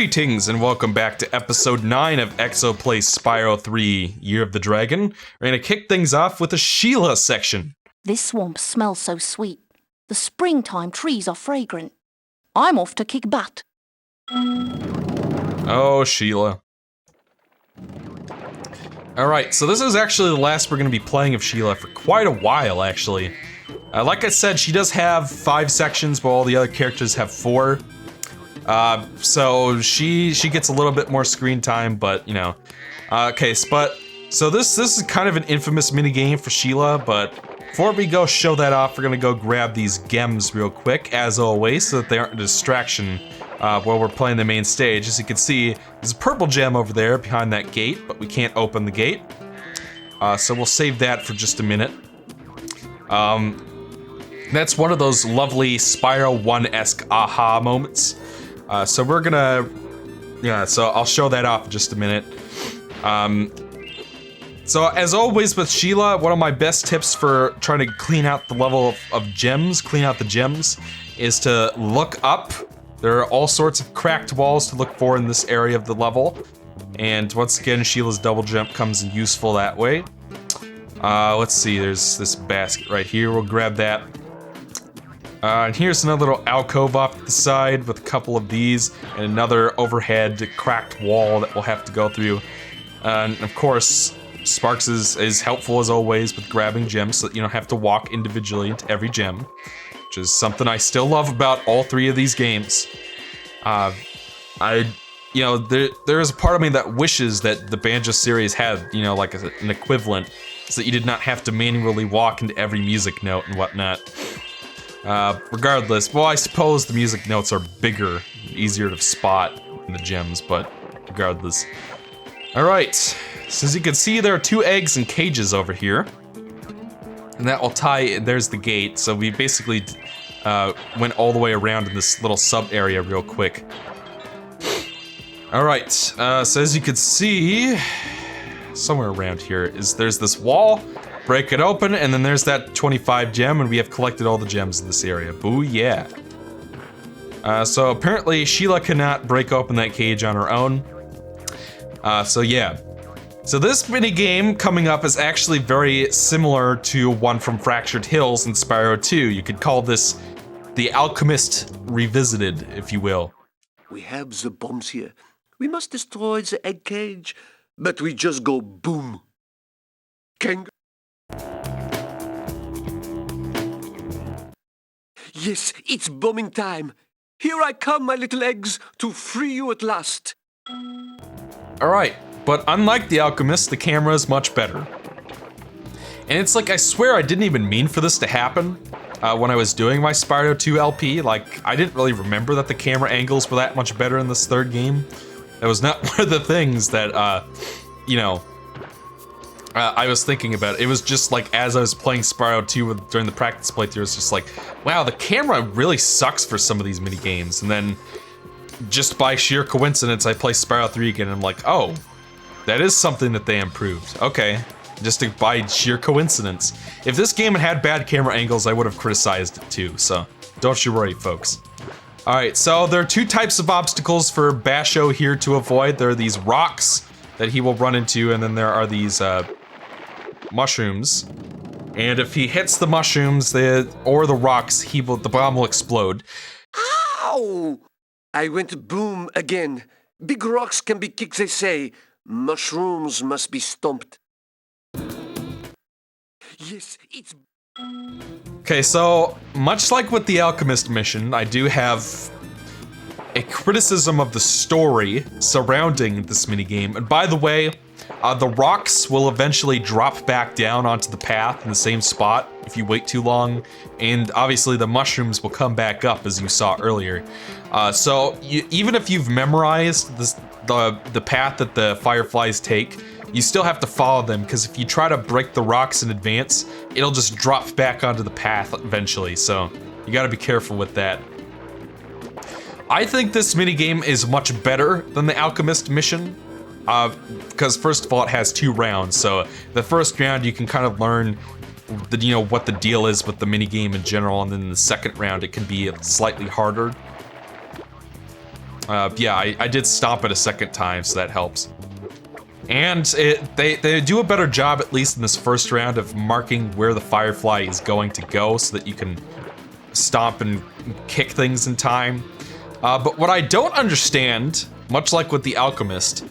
Greetings and welcome back to episode 9 of Exo Plays Spyro 3 Year of the Dragon. We're gonna kick things off with a Sheila section. This swamp smells so sweet. The springtime trees are fragrant. I'm off to kick butt. Oh, Sheila. Alright, so this is actually the last we're gonna be playing of Sheila for quite a while, actually. Like I said, she does have 5 sections, but all the other characters have 4. So she gets a little bit more screen time, but you know. So this is kind of an infamous minigame for Sheila, but before we go show that off, we're gonna go grab these gems real quick, as always, so that they aren't a distraction while we're playing the main stage. As you can see, there's a purple gem over there behind that gate, but we can't open the gate. So we'll save that for just a minute. That's one of those lovely Spyro 1-esque aha moments. So we're gonna, so I'll show that off in just a minute. So as always with Sheila, one of my best tips for trying to clean out the level of gems, clean out the gems, is to look up. There are all sorts of cracked walls to look for in this area of the level. And once again, Sheila's double jump comes in useful that way. Let's see, there's this basket right here, we'll grab that. And here's another little alcove off to the side with a couple of these, and another overhead cracked wall that we'll have to go through. And of course, Sparks is helpful as always with grabbing gems so that you don't have to walk individually into every gem, which is something I still love about all 3 of these games. There is a part of me that wishes that the Banjo series had, like an equivalent, so that you did not have to manually walk into every music note and whatnot. Regardless, well, I suppose the music notes are bigger, easier to spot in the gems, but regardless. Alright, so as you can see, there are 2 eggs and cages over here. And that will tie, there's the gate, so we basically went all the way around in this little sub-area real quick. Alright, so as you can see, somewhere around here, there's this wall. Break it open, and then there's that 25 gem, and we have collected all the gems in this area. Boo yeah. So apparently Sheila cannot break open that cage on her own. So yeah. So this minigame coming up is actually very similar to one from Fractured Hills in Spyro 2. You could call this the Alchemist Revisited, if you will. We have the bombs here. We must destroy the egg cage, but we just go boom. Kang. Yes, it's bombing time. Here I come, my little eggs, to free you at last. Alright, but unlike the Alchemist, the camera is much better. And it's like, I swear I didn't even mean for this to happen when I was doing my Spyro 2 LP. Like, I didn't really remember that the camera angles were that much better in this 3rd game. That was not one of the things that, I was thinking about. It was just like, as I was playing Spyro 2 during the practice playthrough, it was just like, wow, the camera really sucks for some of these mini games. And then, just by sheer coincidence, I play Spyro 3 again, and I'm like, oh, that is something that they improved. Okay, just by sheer coincidence. If this game had bad camera angles, I would have criticized it too, so don't you worry, folks. Alright, so there are 2 types of obstacles for Basho here to avoid. There are these rocks that he will run into, and then there are these, mushrooms, and if he hits the mushrooms or the rocks, the bomb will explode. Ow! I went boom again. Big rocks can be kicked, they say. Mushrooms must be stomped. Yes, it's... Okay, so much like with the Alchemist mission, I do have a criticism of the story surrounding this minigame. And by the way, the rocks will eventually drop back down onto the path in the same spot if you wait too long, and obviously the mushrooms will come back up as you saw earlier. So even if you've memorized the path that the fireflies take, you still have to follow them, because if you try to break the rocks in advance, it'll just drop back onto the path eventually, so you gotta be careful with that. I think this minigame is much better than the Alchemist mission. Because first of all, it has 2 rounds, so the first round you can kind of learn what the deal is with the minigame in general, and then in the second round it can be slightly harder. Yeah, I did stomp it a second time, so that helps. And they do a better job, at least in this first round, of marking where the Firefly is going to go so that you can stomp and kick things in time. But what I don't understand, much like with the Alchemist,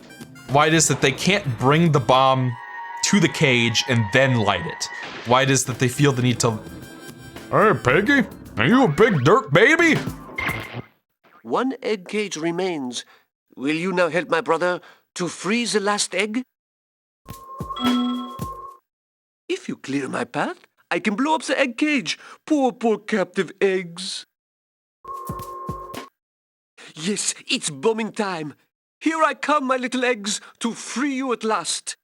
why it is that they can't bring the bomb to the cage and then light it. Why it is that they feel the need to... Hey, Peggy, are you a big dirt baby? One egg cage remains. Will you now help my brother to freeze the last egg? If you clear my path, I can blow up the egg cage. Poor captive eggs. Yes, it's bombing time. Here I come, my little eggs, to free you at last.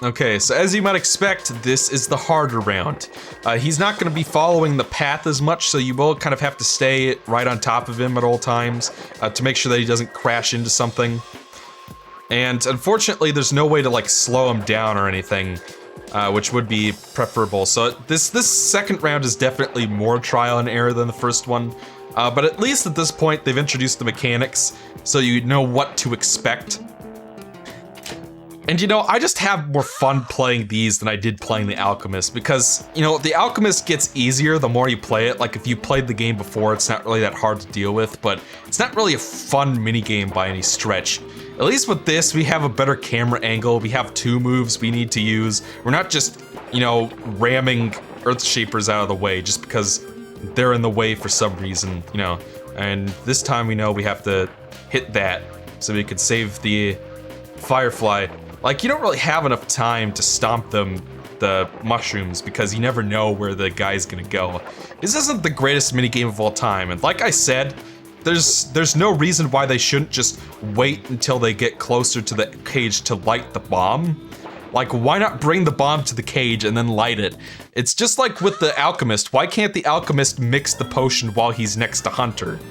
Okay, so as you might expect, this is the harder round. He's not going to be following the path as much, so you will kind of have to stay right on top of him at all times to make sure that he doesn't crash into something. And unfortunately, there's no way to like slow him down or anything, which would be preferable. So this second round is definitely more trial and error than the first one. But at least at this point, they've introduced the mechanics, so you know what to expect. And you know, I just have more fun playing these than I did playing The Alchemist, because, you know, The Alchemist gets easier the more you play it. Like, if you played the game before, it's not really that hard to deal with, but it's not really a fun minigame by any stretch. At least with this, we have a better camera angle, we have 2 moves we need to use. We're not just, you know, ramming Earthshapers out of the way just because they're in the way for some reason, you know. And this time we know we have to hit that so we can save the Firefly. Like, you don't really have enough time to stomp the mushrooms, because you never know where the guy's gonna go. This isn't the greatest minigame of all time, and like I said, there's no reason why they shouldn't just wait until they get closer to the cage to light the bomb. Like, why not bring the bomb to the cage and then light it? It's just like with the Alchemist. Why can't the Alchemist mix the potion while he's next to Hunter?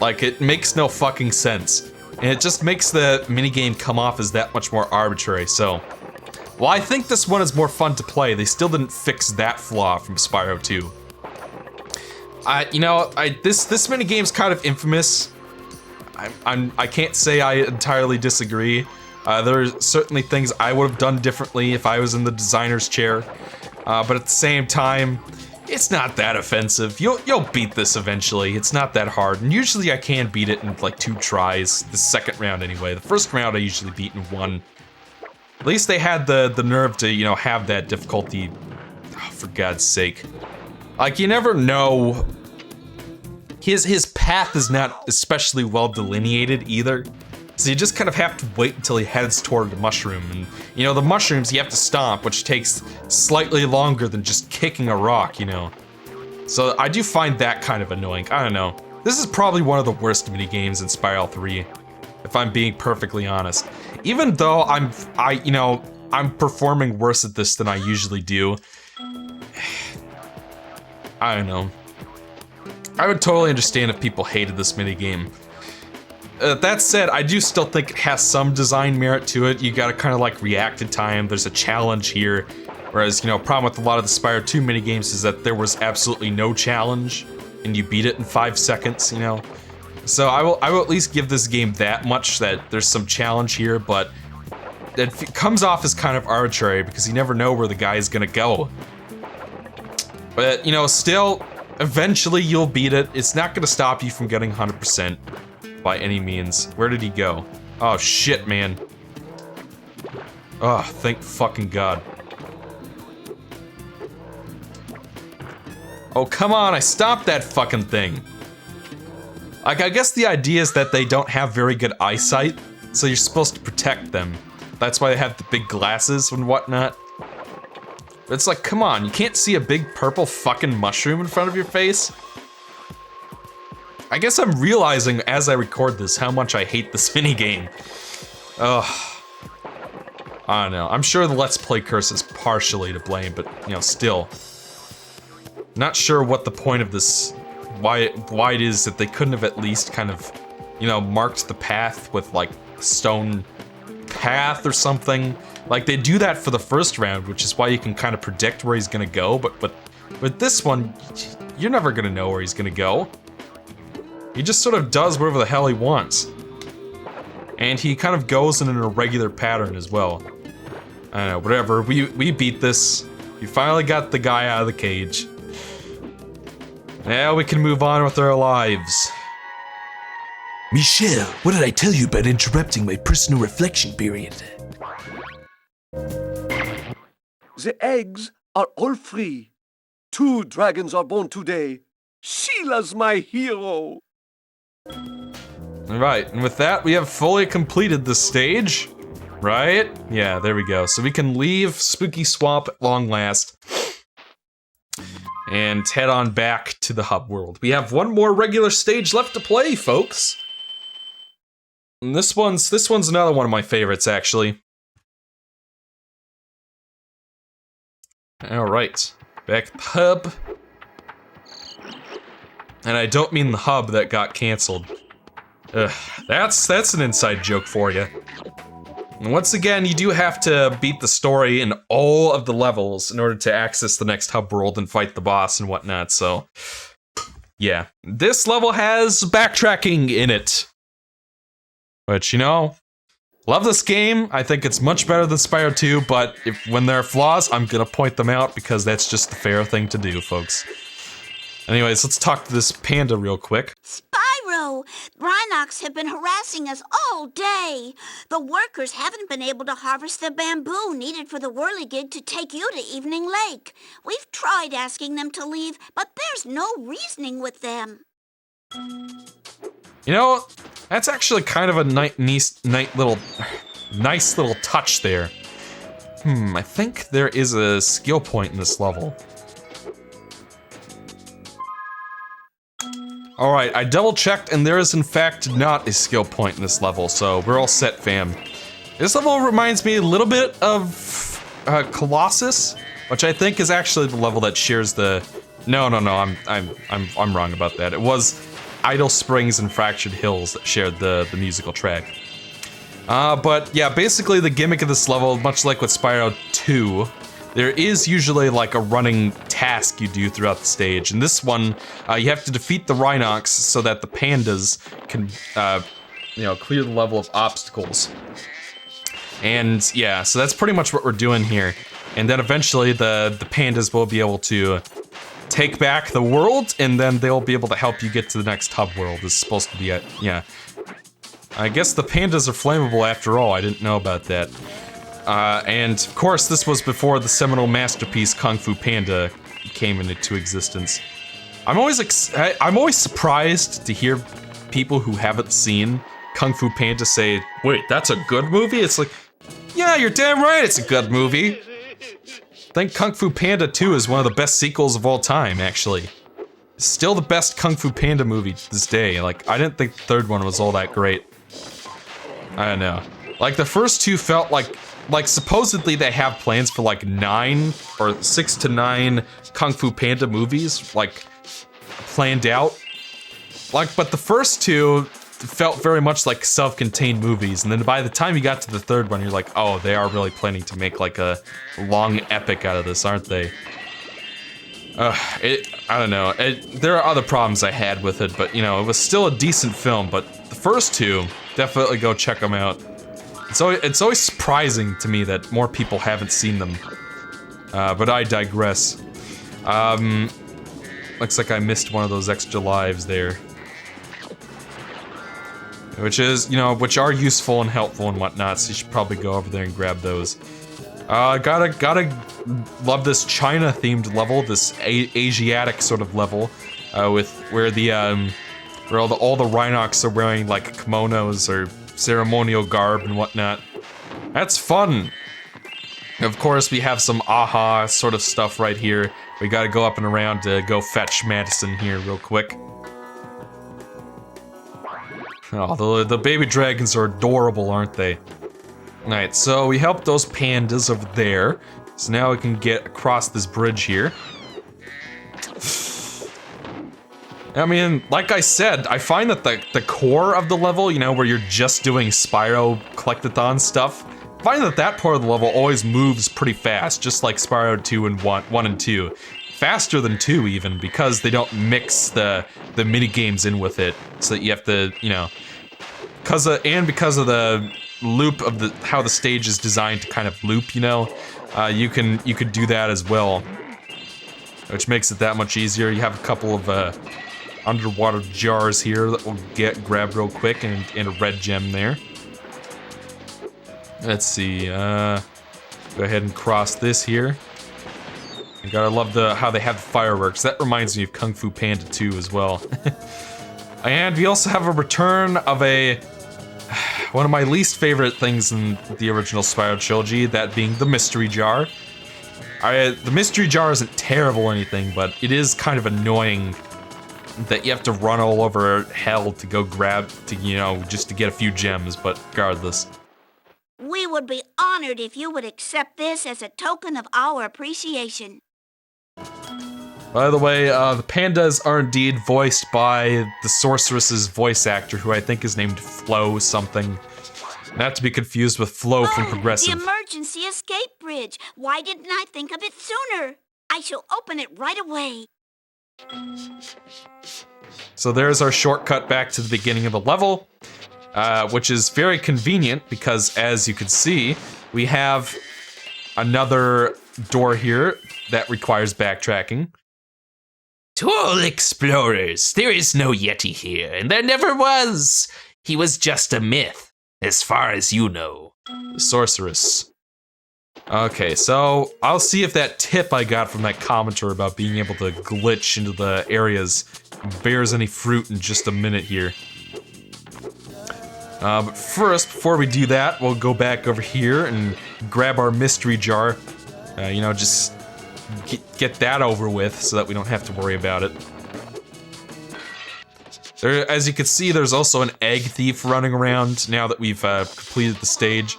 Like, it makes no fucking sense. And it just makes the minigame come off as that much more arbitrary, so... While I think this one is more fun to play, they still didn't fix that flaw from Spyro 2. You know, this minigame's kind of infamous. I can't say I entirely disagree. There are certainly things I would have done differently if I was in the designer's chair. But at the same time, it's not that offensive. You'll beat this eventually. It's not that hard, and usually I can beat it in like 2 tries. The second round anyway. The first round I usually beat in 1. At least they had the nerve to, you know, have that difficulty. Oh, for God's sake. Like, you never know. His path is not especially well delineated either. So you just kind of have to wait until he heads toward the mushroom. And, you know, the mushrooms you have to stomp, which takes slightly longer than just kicking a rock, you know. So I do find that kind of annoying. I don't know. This is probably one of the worst minigames in Spyro 3, if I'm being perfectly honest. Even though I'm performing worse at this than I usually do. I don't know. I would totally understand if people hated this minigame. That said, I do still think it has some design merit to it. You gotta kind of like react in time. There's a challenge here. Whereas, you know, problem with a lot of the Spyro 2 minigames is that there was absolutely no challenge, and you beat it in 5 seconds, you know? So I will at least give this game that much, that there's some challenge here, but it comes off as kind of arbitrary because you never know where the guy is gonna go. But, you know, still, eventually you'll beat it. It's not gonna stop you from getting 100%. By any means. Where did he go? Oh shit, man. Oh, thank fucking God. Oh, come on, I stopped that fucking thing. Like, I guess the idea is that they don't have very good eyesight, so you're supposed to protect them. That's why they have the big glasses and whatnot. But it's like, come on, you can't see a big purple fucking mushroom in front of your face? I guess I'm realizing as I record this how much I hate this minigame. Ugh. I don't know. I'm sure the Let's Play curse is partially to blame, but, you know, still. Not sure what the point of this, why it is that they couldn't have at least kind of, you know, marked the path with, like, stone path or something. Like, they do that for the first round, which is why you can kind of predict where he's gonna go, but with this one, you're never gonna know where he's gonna go. He just sort of does whatever the hell he wants. And he kind of goes in an irregular pattern as well. I don't know, whatever. We beat this. We finally got the guy out of the cage. Now we can move on with our lives. Michelle, what did I tell you about interrupting my personal reflection period? The eggs are all free. 2 dragons are born today. Sheila's my hero. Alright, and with that, we have fully completed the stage. Right? Yeah, there we go. So we can leave Spooky Swamp at long last. And head on back to the hub world. We have one more regular stage left to play, folks. And this one's another one of my favorites, actually. Alright, back at the hub. And I don't mean the hub that got cancelled. Ugh, that's an inside joke for you. And once again, you do have to beat the story in all of the levels in order to access the next hub world and fight the boss and whatnot, so... yeah. This level has backtracking in it. Which, you know, love this game. I think it's much better than Spyro 2, but when there are flaws, I'm gonna point them out because that's just the fair thing to do, folks. Anyways, let's talk to this panda real quick. Spyro! Rhinox have been harassing us all day. The workers haven't been able to harvest the bamboo needed for the whirligig to take you to Evening Lake. We've tried asking them to leave, but there's no reasoning with them. You know, that's actually kind of a nice little touch there. I think there is a skill point in this level. Alright, I double checked and there is in fact not a skill point in this level, so we're all set, fam. This level reminds me a little bit of Colossus, which I think is actually the level that shares the... No, I'm wrong about that. It was Idle Springs and Fractured Hills that shared the musical track. But yeah, basically the gimmick of this level, much like with Spyro 2, there is usually like a running task you do throughout the stage. In this one, you have to defeat the Rhinox so that the pandas can, you know, clear the level of obstacles. And yeah, so that's pretty much what we're doing here. And then eventually the pandas will be able to take back the world, and then they'll be able to help you get to the next hub world. It's supposed to be a, yeah. I guess the pandas are flammable after all, I didn't know about that. And of course, this was before the seminal masterpiece Kung Fu Panda came into existence. I'm always surprised to hear people who haven't seen Kung Fu Panda say, "Wait, that's a good movie?" It's like, yeah, you're damn right, it's a good movie. I think Kung Fu Panda 2 is one of the best sequels of all time, actually. It's still the best Kung Fu Panda movie to this day. Like, I didn't think the third one was all that great. I don't know. Like, the first two felt like supposedly they have plans for like 9 or 6 to 9 Kung Fu Panda movies, like, planned out. Like, but the first two felt very much like self-contained movies, and then by the time you got to the third one, you're like, oh, they are really planning to make like a long epic out of this, aren't they? I don't know. There are other problems I had with it, but you know, it was still a decent film, but the first two, definitely go check them out. It's always surprising to me that more people haven't seen them. But I digress. Looks like I missed one of those extra lives there. Which is, you know, which are useful and helpful and whatnot, so you should probably go over there and grab those. Gotta love this China-themed level, this Asiatic sort of level, with where all the Rhinox are wearing like kimonos or ceremonial garb and whatnot. That's fun. Of course, we have some aha sort of stuff right here. We gotta go up and around to go fetch Madison here real quick. Oh, the baby dragons are adorable, aren't they? Alright, so we helped those pandas over there. So now we can get across this bridge here. I mean, like I said, I find that the core of the level, you know, where you're just doing Spyro collectathon stuff, I find that that part of the level always moves pretty fast, just like Spyro 2 and 1 and 2. faster than 2 even, because they don't mix the mini games in with it, so that you have to, you know, because of the loop of how the stage is designed to kind of loop, you know, you could do that as well, which makes it that much easier. You have a couple of underwater jars here that we'll grab real quick, and a red gem there. Let's see, go ahead and cross this here. You gotta love how they have the fireworks. That reminds me of Kung Fu Panda 2 as well. And we also have a return of one of my least favorite things in the original Spyro trilogy, that being the mystery jar. The mystery jar isn't terrible or anything, but it is kind of annoying that you have to run all over hell to go just to get a few gems, but regardless. We would be honored if you would accept this as a token of our appreciation. By the way, the pandas are indeed voiced by the sorceress's voice actor, who I think is named Flo something. Not to be confused with Flo from Progressive. The emergency escape bridge. Why didn't I think of it sooner? I shall open it right away. So there's our shortcut back to the beginning of the level, which is very convenient because, as you can see, we have another door here that requires backtracking. To all explorers, there is no Yeti here, and there never was. He was just a myth, as far as you know. The sorceress. Okay, so I'll see if that tip I got from that commenter about being able to glitch into the areas bears any fruit in just a minute here. But first, before we do that, we'll go back over here and grab our mystery jar. Just get that over with so that we don't have to worry about it. As you can see, there's also an egg thief running around now that we've completed the stage.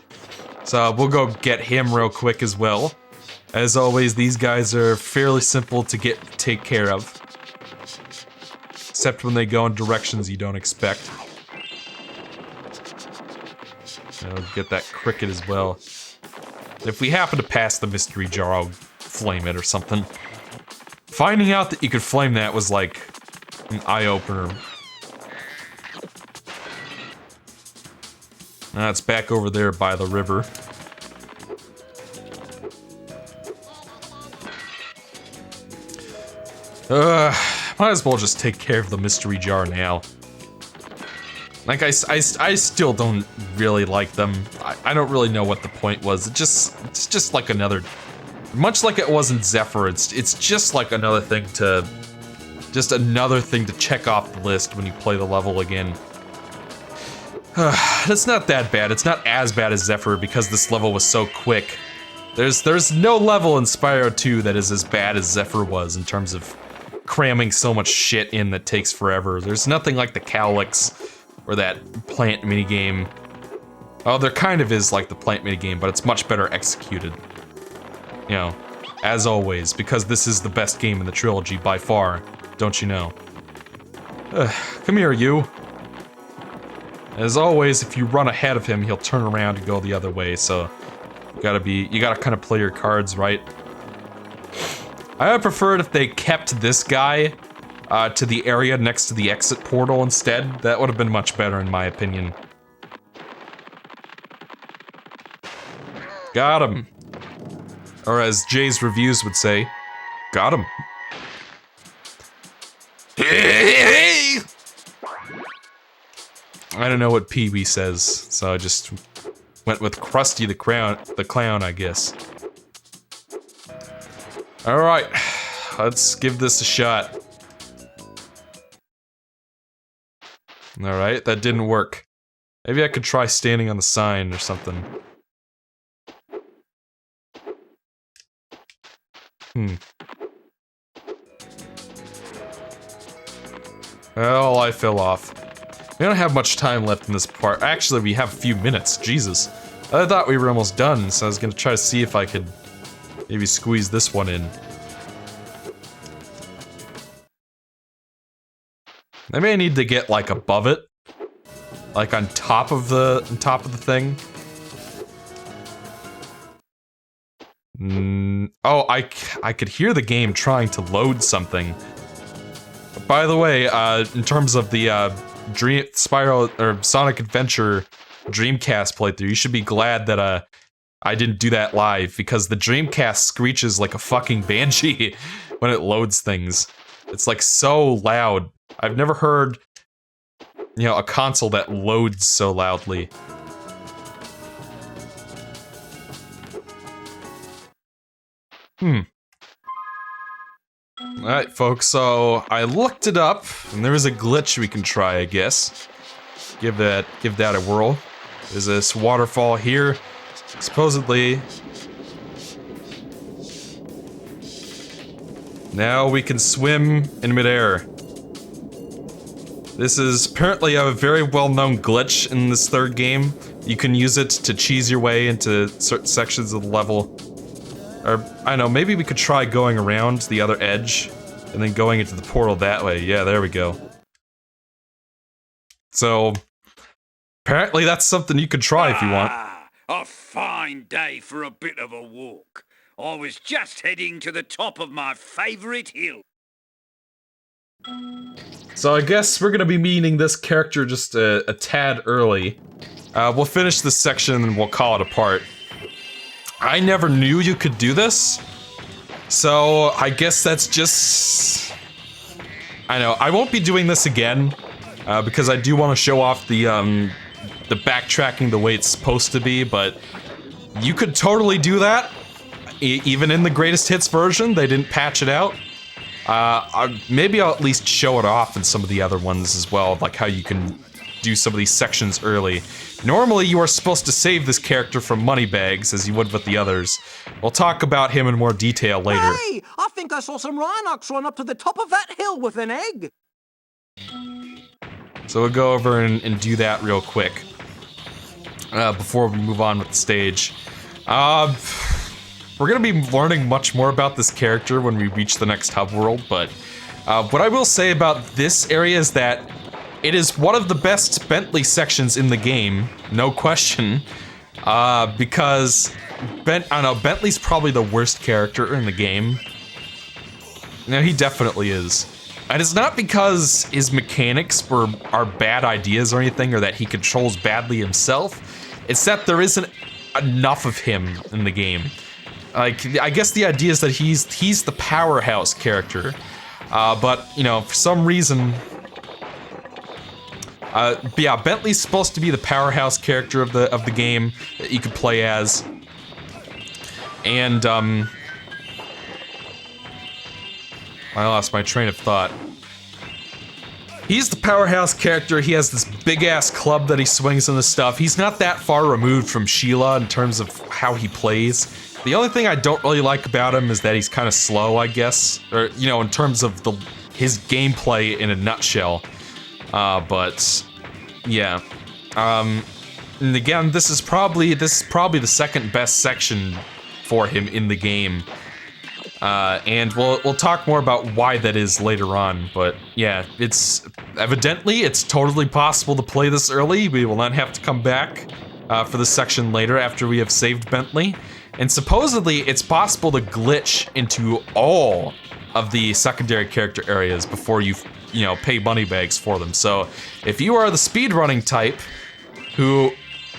So we'll go get him real quick as well. As always, these guys are fairly simple to take care of. Except when they go in directions you don't expect. I'll get that cricket as well. If we happen to pass the mystery jar, I'll flame it or something. Finding out that you could flame that was like an eye-opener. It's back over there by the river. Might as well just take care of the mystery jar now. Like, I still don't really like them. I don't really know what the point was. It's just like another... Much like it was in Zephyr, it's just like another thing to... Just another thing to check off the list when you play the level again. It's not that bad. It's not as bad as Zephyr because this level was so quick. There's no level in Spyro 2 that is as bad as Zephyr was in terms of cramming so much shit in that takes forever. There's nothing like the Cowlix or that plant minigame. Oh, there kind of is like the plant minigame, but it's much better executed. You know, as always, because this is the best game in the trilogy by far, don't you know? Come here, you. As always, if you run ahead of him, he'll turn around and go the other way, so you gotta kind of play your cards right. I would prefer it if they kept this guy to the area next to the exit portal instead. That would have been much better in my opinion. Got him. Or as Jay's reviews would say, got him. I don't know what Pee-wee says, so I just went with Krusty the Clown, I guess. Alright, let's give this a shot. Alright, that didn't work. Maybe I could try standing on the sign or something. Well, I fell off. We don't have much time left in this part. Actually, we have a few minutes. Jesus. I thought we were almost done, so I was gonna try to see if I could maybe squeeze this one in. I may need to get like above it, like on top of the thing. Oh, I could hear the game trying to load something. By the way, in terms of the Spyro or Sonic Adventure Dreamcast playthrough, you should be glad that I didn't do that live, because the Dreamcast screeches like a fucking banshee when it loads things. It's like so loud. I've never heard, you know, a console that loads so loudly. Alright, folks, so I looked it up, and there is a glitch we can try, I guess. Give that a whirl. There's this waterfall here. Supposedly... now we can swim in midair. This is apparently a very well-known glitch in this third game. You can use it to cheese your way into certain sections of the level. Or, I don't know, maybe we could try going around the other edge, and then going into the portal that way. Yeah, there we go. So, apparently that's something you could try if you want. A fine day for a bit of a walk. I was just heading to the top of my favorite hill. So I guess we're gonna be meeting this character just a tad early. We'll finish this section and we'll call it a part. I never knew you could do this, so I guess that's just... I know, I won't be doing this again, because I do want to show off the backtracking the way it's supposed to be, but you could totally do that. Even in the Greatest Hits version, they didn't patch it out. Maybe I'll at least show it off in some of the other ones as well, like how you can do some of these sections early. Normally, you are supposed to save this character from moneybags, as you would with the others. We'll talk about him in more detail later. Hey, I think I saw some Rhinox run up to the top of that hill with an egg. So we'll go over and do that real quick. Before we move on with the stage. We're gonna be learning much more about this character when we reach the next hub world, but what I will say about this area is that it is one of the best Bentley sections in the game, no question, because I don't know, Bentley's probably the worst character in the game. No, he definitely is. And it's not because his mechanics are bad ideas or anything, or that he controls badly himself. It's that there isn't enough of him in the game. Like, I guess the idea is that he's the powerhouse character, but you know, for some reason, but yeah, Bentley's supposed to be the powerhouse character of the game that you could play as, and I lost my train of thought. He's the powerhouse character. He has this big-ass club that he swings and this stuff. He's not that far removed from Sheila in terms of how he plays. The only thing I don't really like about him is that he's kind of slow, I guess. Or, you know, in terms of his gameplay in a nutshell. But, yeah. And again, this is probably the second best section for him in the game. And we'll talk more about why that is later on, but yeah, it's totally possible to play this early. We will not have to come back for this section later after we have saved Bentley. And supposedly, it's possible to glitch into all of the secondary character areas before you know, pay moneybags for them. So, if you are the speedrunning type who,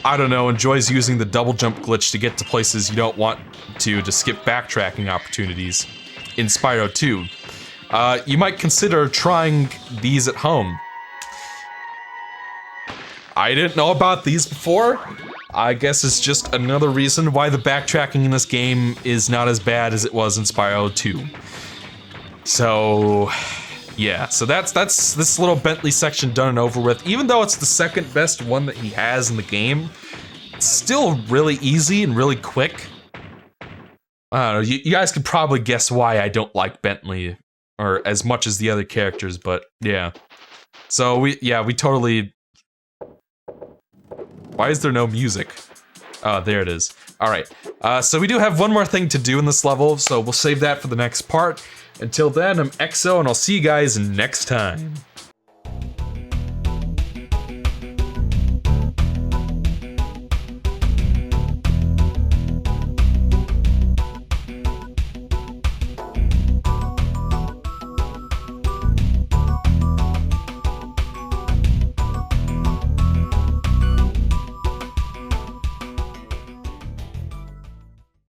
I don't know, enjoys using the double jump glitch to get to places you don't want to skip backtracking opportunities in Spyro 2, you might consider trying these at home. I didn't know about these before. I guess it's just another reason why the backtracking in this game is not as bad as it was in Spyro 2. So, yeah, so that's this little Bentley section done and over with. Even though it's the second best one that he has in the game, it's still really easy and really quick. I don't know, you guys could probably guess why I don't like Bentley, or as much as the other characters, but yeah. So we totally... Why is there no music? Oh, there it is. Alright, so we do have one more thing to do in this level, so we'll save that for the next part. Until then, I'm Exo, and I'll see you guys next time.